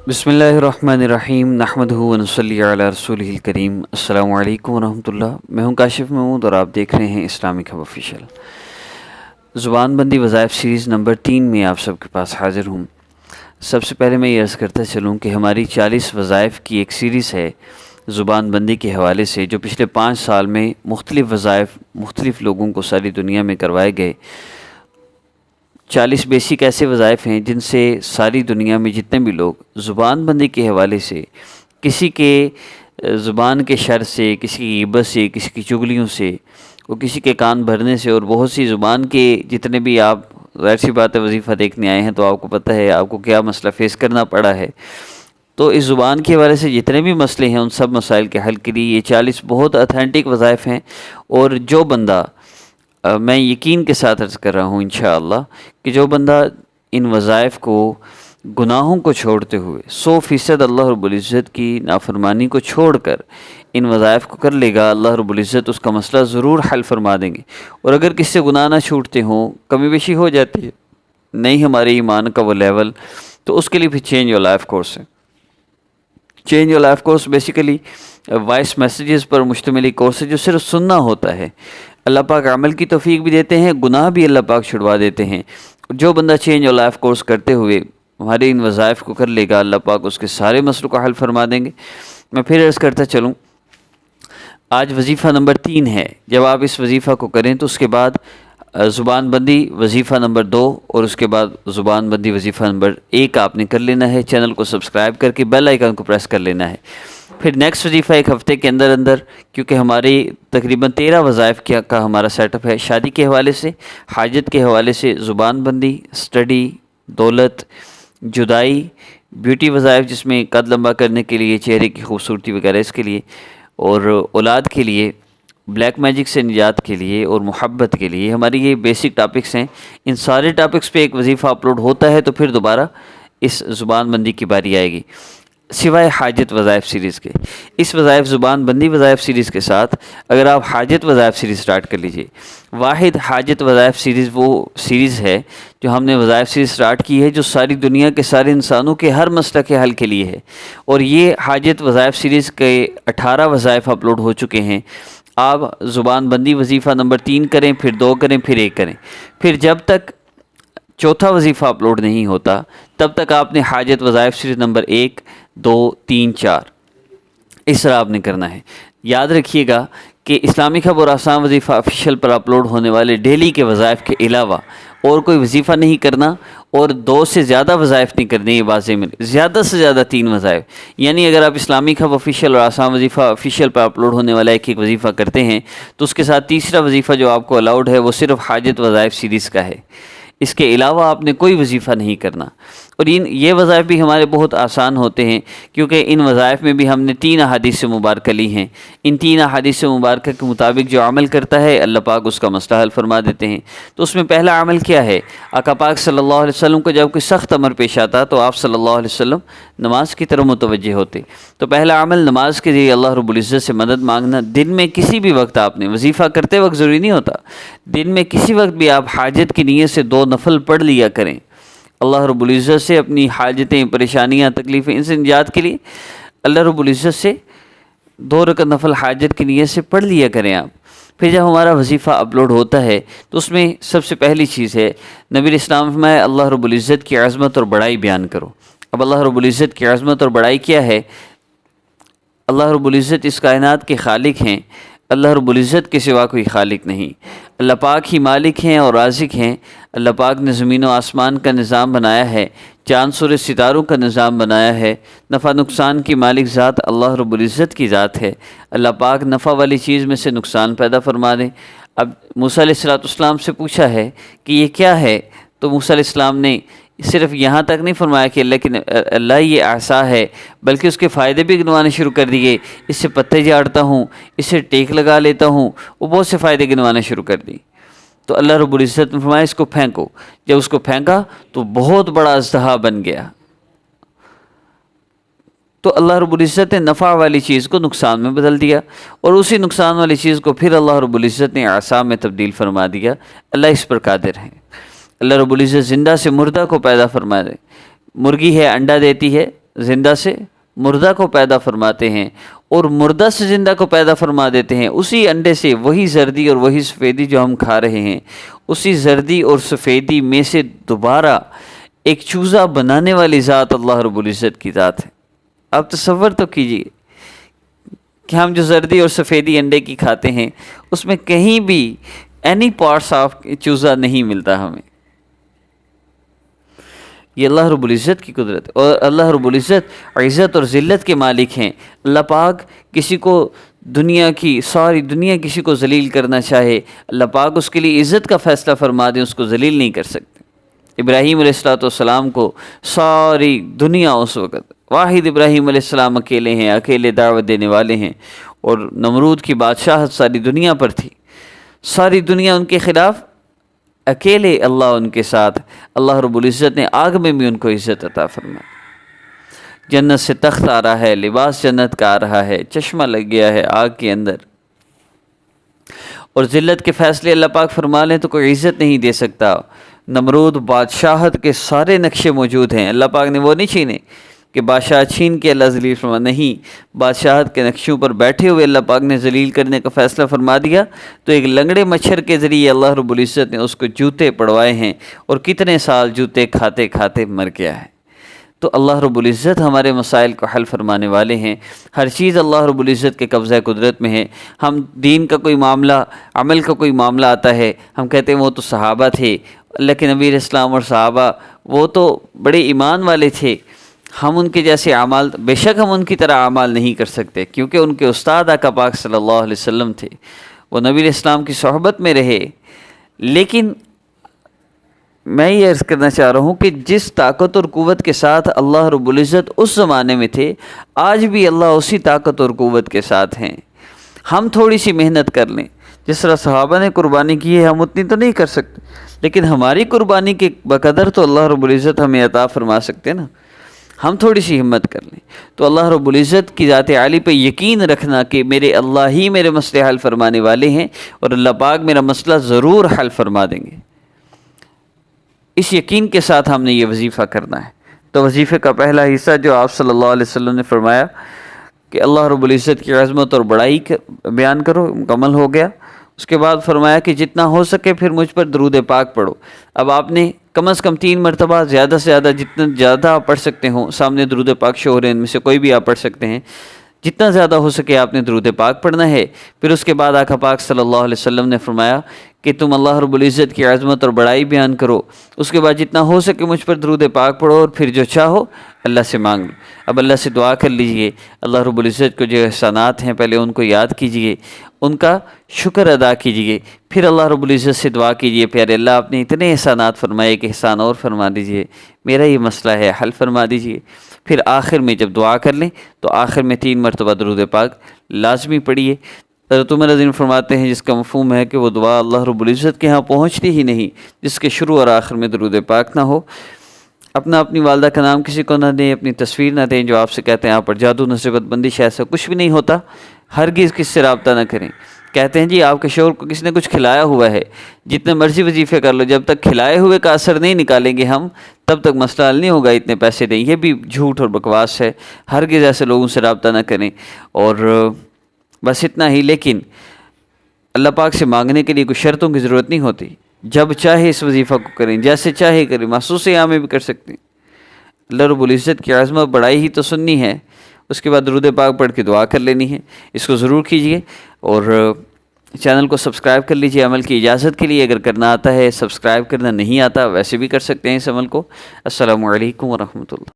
بسم اللہ الرحمن الرحیم نحمدہ ونصلی علی رسولہ الکریم۔ السلام علیکم ورحمۃ اللہ۔ میں ہوں کاشف محمود اور آپ دیکھ رہے ہیں اسلامک ہب آفیشیل۔ زبان بندی وظائف سیریز نمبر 3 میں آپ سب کے پاس حاضر ہوں۔ سب سے پہلے میں یہ عرض کرتا چلوں کہ ہماری 40 وظائف کی ایک سیریز ہے زبان بندی کے حوالے سے، جو پچھلے 5 سال میں مختلف وظائف مختلف لوگوں کو ساری دنیا میں کروائے گئے۔ 40 بیسک ایسے وظائف ہیں جن سے ساری دنیا میں جتنے بھی لوگ زبان بندی کے حوالے سے کسی کے زبان کے شر سے، کسی کی غیبت سے، کسی کی چغلیوں سے، وہ کسی کے کان بھرنے سے، اور بہت سی زبان کے جتنے بھی آپ ظاہر سی بات ہے وظیفہ دیکھنے آئے ہیں تو آپ کو پتہ ہے آپ کو کیا مسئلہ فیس کرنا پڑا ہے۔ تو اس زبان کے حوالے سے جتنے بھی مسئلے ہیں ان سب مسائل کے حل کے لیے یہ 40 بہت اتھینٹک وظائف ہیں، اور جو بندہ میں یقین کے ساتھ عرض کر رہا ہوں انشاءاللہ کہ جو بندہ ان وظائف کو گناہوں کو چھوڑتے ہوئے 100% اللہ رب العزت کی نافرمانی کو چھوڑ کر ان وظائف کو کر لے گا، اللہ رب العزت اس کا مسئلہ ضرور حل فرما دیں گے۔ اور اگر کسی سے گناہ نہ چھوٹتے ہوں، کمی بیشی ہو جاتی ہے، نہیں ہمارے ایمان کا وہ لیول، تو اس کے لیے بھی چینج یور لائف کورس ہے۔ Change your life course basically voice messages پر مشتمل ایک کورس ہے جو صرف سننا ہوتا ہے۔ اللہ پاک عمل کی توفیق بھی دیتے ہیں، گناہ بھی اللہ پاک چھڑوا دیتے ہیں۔ جو بندہ چینج یور لائف کورس کرتے ہوئے ہمارے ان وظائف کو کر لے گا، اللہ پاک اس کے سارے مسئلوں کا حل فرما دیں گے۔ میں پھر عرض کرتا چلوں، آج وظیفہ نمبر 3 ہے۔ جب آپ اس وظیفہ کو کریں تو اس کے بعد زبان بندی وظیفہ نمبر 2 اور اس کے بعد زبان بندی وظیفہ نمبر 1 آپ نے کر لینا ہے۔ چینل کو سبسکرائب کر کے بیل آئیکن کو پریس کر لینا ہے۔ پھر نیکسٹ وظیفہ ایک ہفتے کے اندر کیونکہ ہماری تقریباً 13 وظائف کا ہمارا سیٹ اپ ہے، شادی کے حوالے سے، حاجت کے حوالے سے، زبان بندی، اسٹڈی، دولت، جدائی، بیوٹی وظائف جس میں قد لمبا کرنے کے لیے، چہرے کی خوبصورتی وغیرہ اس کے لیے، اور اولاد کے لیے، بلیک میجک سے نجات کے لیے، اور محبت کے لیے۔ ہماری یہ بیسک ٹاپکس ہیں۔ ان سارے ٹاپکس پہ ایک وظیفہ اپلوڈ ہوتا ہے تو پھر دوبارہ اس زبان بندی کی باری آئے گی، سوائے حاجت وظائف سیریز کے۔ اس وظائف زبان بندی وظائف سیریز کے ساتھ اگر آپ حاجت وظائف سیریز سٹارٹ کر لیجئے، واحد حاجت وظائف سیریز وہ سیریز ہے جو ہم نے وظائف سیریز سٹارٹ کی ہے جو ساری دنیا کے سارے انسانوں کے ہر مسئلہ کے حل کے لیے ہے، اور یہ حاجت وظائف سیریز کے 18 وظائف اپلوڈ ہو چکے ہیں۔ آپ زبان بندی وظیفہ نمبر 3 کریں، پھر 2 کریں، پھر 1 کریں، پھر جب تک چوتھا وظیفہ اپلوڈ نہیں ہوتا تب تک آپ نے حاجت وظائف سیریز نمبر 1، 2، 3، 4 اس طرح آپ نے کرنا ہے۔ یاد رکھیے گا کہ اسلامک ہب اور آسان وظیفہ آفیشیل پر اپلوڈ ہونے والے ڈیلی کے وظائف کے علاوہ اور کوئی وظیفہ نہیں کرنا، اور 2 سے زیادہ وظائف نہیں کرنے۔ یہ واضح میں زیادہ سے زیادہ 3 وظائف، یعنی اگر آپ اسلامک ہب آفیشیل اور آسان وظیفہ آفیشیل پر اپلوڈ ہونے والا ایک وظیفہ کرتے ہیں تو اس کے ساتھ تیسرا وظیفہ جو آپ کو الاؤڈ ہے وہ صرف حاجت وظائف سیریز کا ہے۔ اس کے علاوہ آپ نے کوئی وظیفہ نہیں کرنا۔ اور یہ وظائف بھی ہمارے بہت آسان ہوتے ہیں کیونکہ ان وظائف میں بھی ہم نے 3 احادیث مبارکہ لی ہیں۔ ان 3 احادیث مبارکہ کے مطابق جو عمل کرتا ہے اللہ پاک اس کا مسئلہ حل فرما دیتے ہیں۔ تو اس میں پہلا عمل کیا ہے؟ آقا پاک صلی اللہ علیہ وسلم کو جب کوئی سخت امر پیش آتا تو آپ صلی اللہ علیہ وسلم نماز کی طرف متوجہ ہوتے۔ تو پہلا عمل نماز کے ذریعے اللہ رب العزت سے مدد مانگنا۔ دن میں کسی بھی وقت آپ نے، وظیفہ کرتے وقت ضروری نہیں ہوتا، دن میں کسی وقت بھی آپ حاجت کی نیت سے 2 نفل پڑھ لیا کریں، اللہ رب العزت سے اپنی حاجتیں، پریشانیاں، تکلیفیں ان سے نجات کے لیے اللہ رب العزت سے 2 رکعت نفل حاجت کی نیت سے پڑھ لیا کریں آپ۔ پھر جب ہمارا وظیفہ اپلوڈ ہوتا ہے تو اس میں سب سے پہلی چیز ہے، نبی اسلام فرمایا اللہ رب العزت کی عظمت اور بڑائی بیان کرو۔ اب اللہ رب العزت کی عظمت اور بڑائی کیا ہے؟ اللہ رب العزت اس کائنات کے خالق ہیں، اللہ رب العزت کے سوا کوئی خالق نہیں۔ اللہ پاک ہی مالک ہیں اور رازق ہیں۔ اللہ پاک نے زمین و آسمان کا نظام بنایا ہے، چاند سورج ستاروں کا نظام بنایا ہے۔ نفع نقصان کی مالک ذات اللہ رب العزت کی ذات ہے۔ اللہ پاک نفع والی چیز میں سے نقصان پیدا فرما دیں۔ اب موسیٰ علیہ السلام سے پوچھا ہے کہ یہ کیا ہے، تو موسیٰ علیہ السلام نے صرف یہاں تک نہیں فرمایا کہ اللہ یہ عصا ہے، بلکہ اس کے فائدے بھی گنوانے شروع کر دیے۔ اس سے پتے جھاڑتا ہوں، اس سے ٹیک لگا لیتا ہوں، وہ بہت سے فائدے گنوانے شروع کر دی۔ تو اللہ رب العزت نے فرمایا اس کو پھینکو۔ جب اس کو پھینکا تو بہت بڑا اژدہا بن گیا۔ تو اللہ رب العزت نے نفع والی چیز کو نقصان میں بدل دیا، اور اسی نقصان والی چیز کو پھر اللہ رب العزت نے عصا میں تبدیل فرما دیا۔ اللہ اس پر قادر ہے۔ اللہ رب العزت زندہ سے مردہ کو پیدا فرما دے۔ مرغی ہے، انڈا دیتی ہے، زندہ سے مردہ کو پیدا فرماتے ہیں اور مردہ سے زندہ کو پیدا فرما دیتے ہیں، اسی انڈے سے وہی زردی اور وہی سفیدی جو ہم کھا رہے ہیں، اسی زردی اور سفیدی میں سے دوبارہ ایک چوزہ بنانے والی ذات اللہ رب العزت کی ذات ہے۔ آپ تصور تو کیجئے کہ ہم جو زردی اور سفیدی انڈے کی کھاتے ہیں اس میں کہیں بھی اینی پارٹس آف چوزہ نہیں ملتا ہمیں۔ یہ اللہ رب العزت کی قدرت ہے، اور اللہ رب العزت عزت اور ذلت کے مالک ہیں۔ اللہ پاک کسی کو دنیا کی ساری دنیا کسی کو ذلیل کرنا چاہے، اللہ پاک اس کے لیے عزت کا فیصلہ فرما دیں، اس کو ذلیل نہیں کر سکتے۔ ابراہیم علیہ السلام کو ساری دنیا اس وقت، واحد ابراہیم علیہ السلام اکیلے ہیں، اکیلے دعوت دینے والے ہیں، اور نمرود کی بادشاہت ساری دنیا پر تھی، ساری دنیا ان کے خلاف، اکیلے اللہ ان کے ساتھ۔ اللہ رب العزت نے آگ میں بھی ان کو عزت عطا فرمائی۔ جنت سے تخت آ رہا ہے، لباس جنت کا آ رہا ہے، چشمہ لگ گیا ہے آگ کے اندر، اور ذلت کے فیصلے اللہ پاک فرما لیں تو کوئی عزت نہیں دے سکتا۔ نمرود بادشاہت کے سارے نقشے موجود ہیں، اللہ پاک نے وہ نہیں چھینے کہ بادشاہ چھین کے اللہ ذلیل فرما، نہیں، بادشاہت کے نقشوں پر بیٹھے ہوئے اللہ پاک نے ذلیل کرنے کا فیصلہ فرما دیا، تو ایک لنگڑے مچھر کے ذریعے اللہ رب العزت نے اس کو جوتے پڑوائے ہیں، اور کتنے سال جوتے کھاتے کھاتے مر گیا ہے۔ تو اللہ رب العزت ہمارے مسائل کو حل فرمانے والے ہیں، ہر چیز اللہ رب العزت کے قبضہ قدرت میں ہے۔ ہم دین کا کوئی معاملہ، عمل کا کوئی معاملہ آتا ہے، ہم کہتے ہیں وہ تو صحابہ تھے، اللہ کے نبی علیہ السلام اور صحابہ وہ تو بڑے ایمان والے تھے، ہم ان کے جیسے اعمال، بے شک ہم ان کی طرح اعمال نہیں کر سکتے، کیونکہ ان کے استاد آقا پاک صلی اللہ علیہ وسلم تھے، وہ نبی علیہ السلام کی صحبت میں رہے۔ لیکن میں یہ عرض کرنا چاہ رہا ہوں کہ جس طاقت اور قوت کے ساتھ اللہ رب العزت اس زمانے میں تھے، آج بھی اللہ اسی طاقت اور قوت کے ساتھ ہیں۔ ہم تھوڑی سی محنت کر لیں، جس طرح صحابہ نے قربانی کی ہے ہم اتنی تو نہیں کر سکتے، لیکن ہماری قربانی کے بقدر تو اللہ رب العزت ہمیں عطا فرما سکتے نا۔ ہم تھوڑی سی ہمت کر لیں تو اللہ رب العزت کی ذات عالی پہ یقین رکھنا کہ میرے اللہ ہی میرے مسئلے حل فرمانے والے ہیں، اور اللہ پاک میرا مسئلہ ضرور حل فرما دیں گے۔ اس یقین کے ساتھ ہم نے یہ وظیفہ کرنا ہے۔ تو وظیفے کا پہلا حصہ جو آپ صلی اللہ علیہ وسلم نے فرمایا کہ اللہ رب العزت کی عظمت اور بڑائی بیان کرو، مکمل ہو گیا۔ اس کے بعد فرمایا کہ جتنا ہو سکے پھر مجھ پر درود پاک پڑھو۔ اب آپ نے کم از کم 3 مرتبہ، زیادہ سے زیادہ جتنا زیادہ آپ پڑھ سکتے ہوں، سامنے درود پاک شو ہو رہے ہیں، ان میں سے کوئی بھی آپ پڑھ سکتے ہیں، جتنا زیادہ ہو سکے آپ نے درود پاک پڑھنا ہے۔ پھر اس کے بعد آقا پاک صلی اللہ علیہ وسلم نے فرمایا کہ تم اللہ رب العزت کی عظمت اور بڑائی بیان کرو، اس کے بعد جتنا ہو سکے مجھ پر درود پاک پڑھو، اور پھر جو چاہو اللہ سے مانگ لو۔ اب اللہ سے دعا کر لیجئے، اللہ رب العزت کو جو احسانات ہیں پہلے ان کو یاد کیجئے، ان کا شکر ادا کیجئے، پھر اللہ رب العزت سے دعا کیجئے، پیارے اللہ آپ نے اتنے احسانات فرمائے کہ احسان اور فرما دیجئے، میرا یہ مسئلہ ہے حل فرما دیجئے۔ پھر آخر میں جب دعا کر لیں تو آخر میں 3 مرتبہ درود پاک لازمی پڑھیے۔ حضرت عمر رضی اللہ عنہ فرماتے ہیں جس کا مفہوم ہے کہ وہ دعا اللہ رب العزت کے ہاں پہنچتی ہی نہیں جس کے شروع اور آخر میں درود پاک نہ ہو۔ اپنی والدہ کا نام کسی کو نہ دیں، اپنی تصویر نہ دیں، جو آپ سے کہتے ہیں آپ پر جادو نصیبت بندش ایسا کچھ بھی نہیں ہوتا، ہرگز کس سے رابطہ نہ کریں۔ کہتے ہیں جی آپ کے شوہر کو کسی نے کچھ کھلایا ہوا ہے، جتنے مرضی وظیفے کر لو، جب تک کھلائے ہوئے کا اثر نہیں نکالیں گے ہم تب تک مسئلہ حل نہیں ہوگا، اتنے پیسے دیں، یہ بھی جھوٹ اور بکواس ہے، ہرگز ایسے لوگوں سے رابطہ نہ کریں۔ اور بس اتنا ہی، لیکن اللہ پاک سے مانگنے کے لیے کوئی شرطوں کی ضرورت نہیں ہوتی، جب چاہے اس وظیفہ کو کریں، جیسے چاہے کریں، محسوس یہاں میں بھی کر سکتے ہیں۔ اللہ رب العزت کی عظمت بڑائی ہی تو سننی ہے، اس کے بعد درود پاک پڑھ کے دعا کر لینی ہے، اس کو ضرور کیجئے۔ اور چینل کو سبسکرائب کر لیجئے عمل کی اجازت کے لیے، اگر کرنا آتا ہے، سبسکرائب کرنا نہیں آتا ویسے بھی کر سکتے ہیں اس عمل کو۔ السلام علیکم ورحمۃ اللہ۔